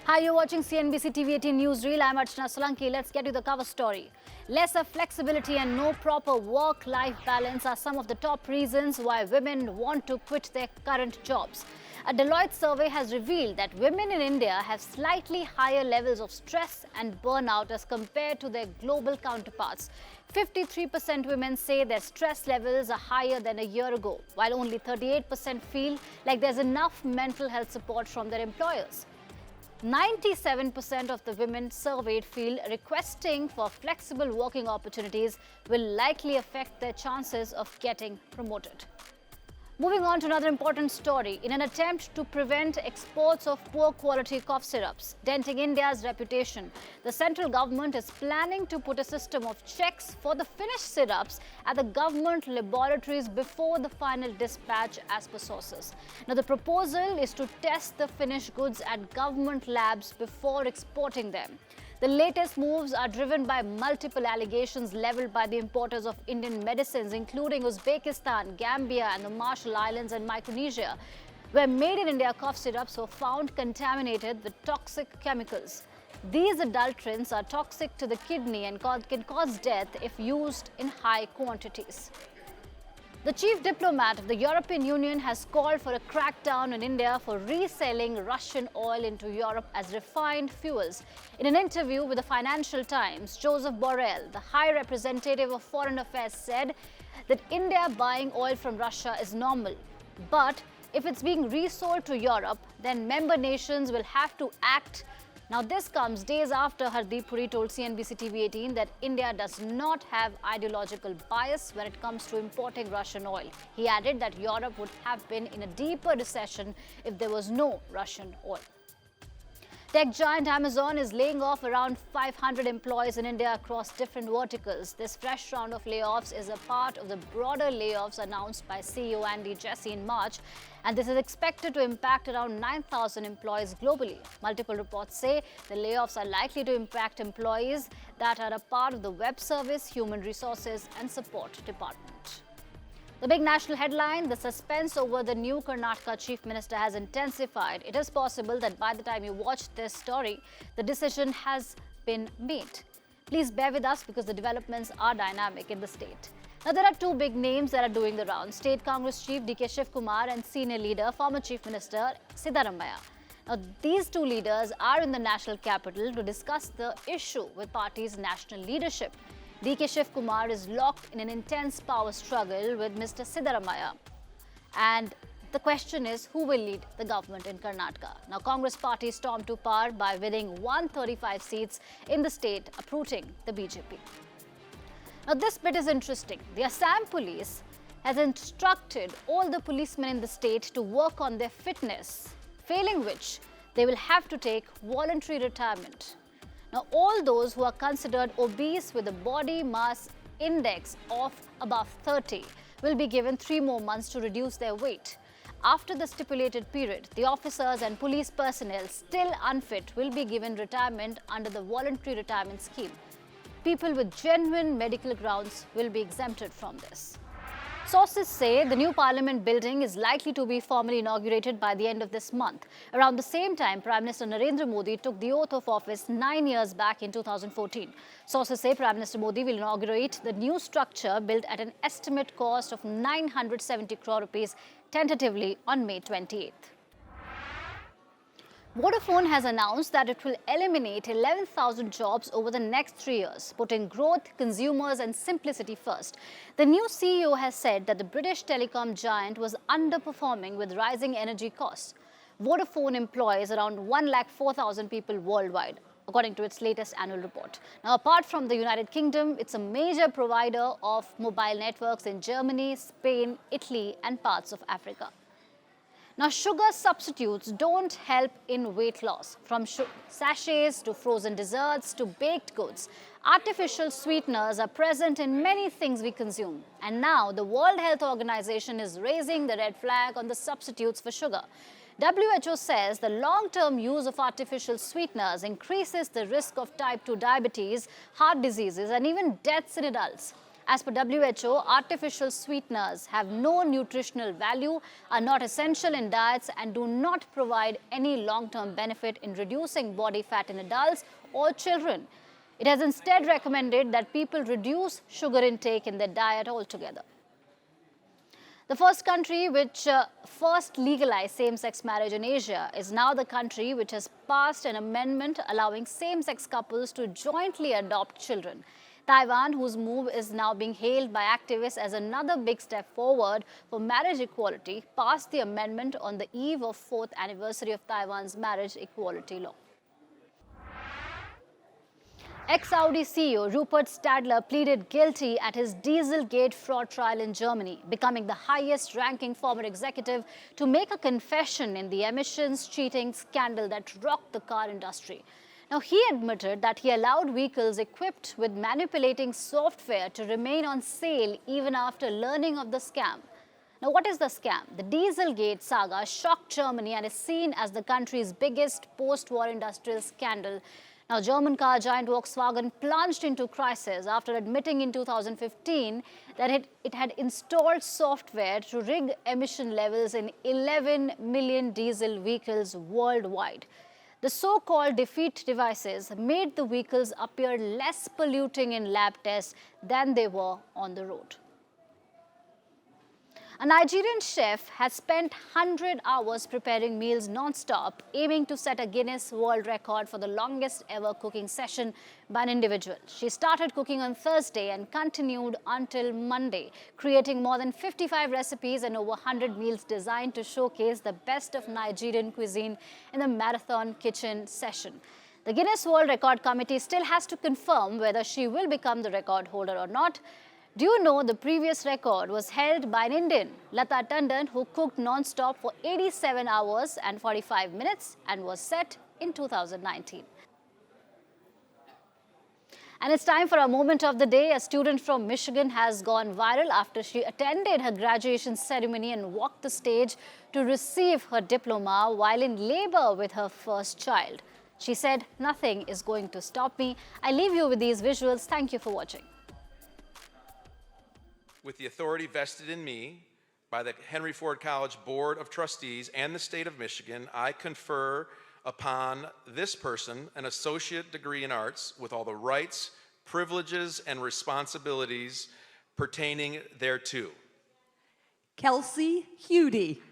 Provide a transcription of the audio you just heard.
Hi, you're watching CNBC-TV18 Newsreel. I'm Archana Solanki. Let's get to the cover story. Lesser flexibility and no proper work-life balance are some of the top reasons why women want to quit their current jobs. A Deloitte survey has revealed that women in India have slightly higher levels of stress and burnout as compared to their global counterparts. 53% women say their stress levels are higher than a year ago, while only 38% feel like there's enough mental health support from their employers. 97% of the women surveyed feel requesting for flexible working opportunities will likely affect their chances of getting promoted. Moving on to another important story. In an attempt to prevent exports of poor quality cough syrups, denting India's reputation, the central government is planning to put a system of checks for the finished syrups at the government laboratories before the final dispatch, as per sources. Now, the proposal is to test the finished goods at government labs before exporting them. The latest moves are driven by multiple allegations leveled by the importers of Indian medicines, including Uzbekistan, Gambia, and the Marshall Islands and Micronesia, where made-in-India cough syrups were found contaminated with toxic chemicals. These adulterants are toxic to the kidney and can cause death if used in high quantities. The chief diplomat of the European Union has called for a crackdown in India for reselling Russian oil into Europe as refined fuels. In an interview with the Financial Times, Joseph Borrell, the High Representative of Foreign Affairs, said that India buying oil from Russia is normal. But if it's being resold to Europe, then member nations will have to act. Now, this comes days after Hardeep Puri told CNBC-TV18 that India does not have ideological bias when it comes to importing Russian oil. He added that Europe would have been in a deeper recession if there was no Russian oil. Tech giant Amazon is laying off around 500 employees in India across different verticals. This fresh round of layoffs is a part of the broader layoffs announced by CEO Andy Jassy in March, and this is expected to impact around 9,000 employees globally. Multiple reports say the layoffs are likely to impact employees that are a part of the web service, human resources, and support department. The big national headline: the suspense over the new Karnataka Chief Minister has intensified. It is possible that by the time you watch this story, the decision has been made. Please bear with us because the developments are dynamic in the state. Now, there are two big names that are doing the rounds: State Congress Chief D.K. Shivkumar and senior leader, former Chief Minister Siddaramaiah. Now, these two leaders are in the national capital to discuss the issue with party's national leadership. D.K. Shivkumar is locked in an intense power struggle with Mr. Siddaramaiah. And the question is, who will lead the government in Karnataka? Now, Congress party stormed to power by winning 135 seats in the state, uprooting the BJP. Now, this bit is interesting. The Assam police has instructed all the policemen in the state to work on their fitness, failing which they will have to take voluntary retirement. Now, all those who are considered obese with a body mass index of above 30 will be given 3 more months to reduce their weight. After the stipulated period, the officers and police personnel still unfit will be given retirement under the voluntary retirement scheme. People with genuine medical grounds will be exempted from this. Sources say the new parliament building is likely to be formally inaugurated by the end of this month. Around the same time, Prime Minister Narendra Modi took the oath of office 9 years back in 2014. Sources say Prime Minister Modi will inaugurate the new structure built at an estimate cost of 970 crore rupees tentatively on May 28th. Vodafone has announced that it will eliminate 11,000 jobs over the next 3 years, putting growth, consumers and simplicity first. The new CEO has said that the British telecom giant was underperforming with rising energy costs. Vodafone employs around 104,000 people worldwide, according to its latest annual report. Now, apart from the United Kingdom, it's a major provider of mobile networks in Germany, Spain, Italy and parts of Africa. Now, sugar substitutes don't help in weight loss. From sachets to frozen desserts to baked goods, artificial sweeteners are present in many things we consume. And now, the World Health Organization is raising the red flag on the substitutes for sugar. WHO says the long-term use of artificial sweeteners increases the risk of type 2 diabetes, heart diseases, and even deaths in adults. As per WHO, artificial sweeteners have no nutritional value, are not essential in diets, and do not provide any long-term benefit in reducing body fat in adults or children. It has instead recommended that people reduce sugar intake in their diet altogether. The first country which first legalized same-sex marriage in Asia is now the country which has passed an amendment allowing same-sex couples to jointly adopt children. Taiwan, whose move is now being hailed by activists as another big step forward for marriage equality, passed the amendment on the eve of 4th anniversary of Taiwan's marriage equality law. Ex-Audi CEO Rupert Stadler pleaded guilty at his Dieselgate fraud trial in Germany, becoming the highest-ranking former executive to make a confession in the emissions cheating scandal that rocked the car industry. Now, he admitted that he allowed vehicles equipped with manipulating software to remain on sale even after learning of the scam. Now, what is the scam? The Dieselgate saga shocked Germany and is seen as the country's biggest post-war industrial scandal. Now, German car giant Volkswagen plunged into crisis after admitting in 2015 that it had installed software to rig emission levels in 11 million diesel vehicles worldwide. The so-called defeat devices made the vehicles appear less polluting in lab tests than they were on the road. A Nigerian chef has spent 100 hours preparing meals non-stop, aiming to set a Guinness World Record for the longest ever cooking session by an individual. She started cooking on Thursday and continued until Monday, creating more than 55 recipes and over 100 meals designed to showcase the best of Nigerian cuisine in the marathon kitchen session. The Guinness World Record Committee still has to confirm whether she will become the record holder or not. Do you know the previous record was held by an Indian, Lata Tandon, who cooked non-stop for 87 hours and 45 minutes and was set in 2019. And it's time for our moment of the day. A student from Michigan has gone viral after she attended her graduation ceremony and walked the stage to receive her diploma while in labor with her first child. She said, "Nothing is going to stop me." I leave you with these visuals. Thank you for watching. With the authority vested in me by the Henry Ford College Board of Trustees and the state of Michigan, I confer upon this person an associate degree in arts with all the rights, privileges, and responsibilities pertaining thereto. Kelsey Hudy.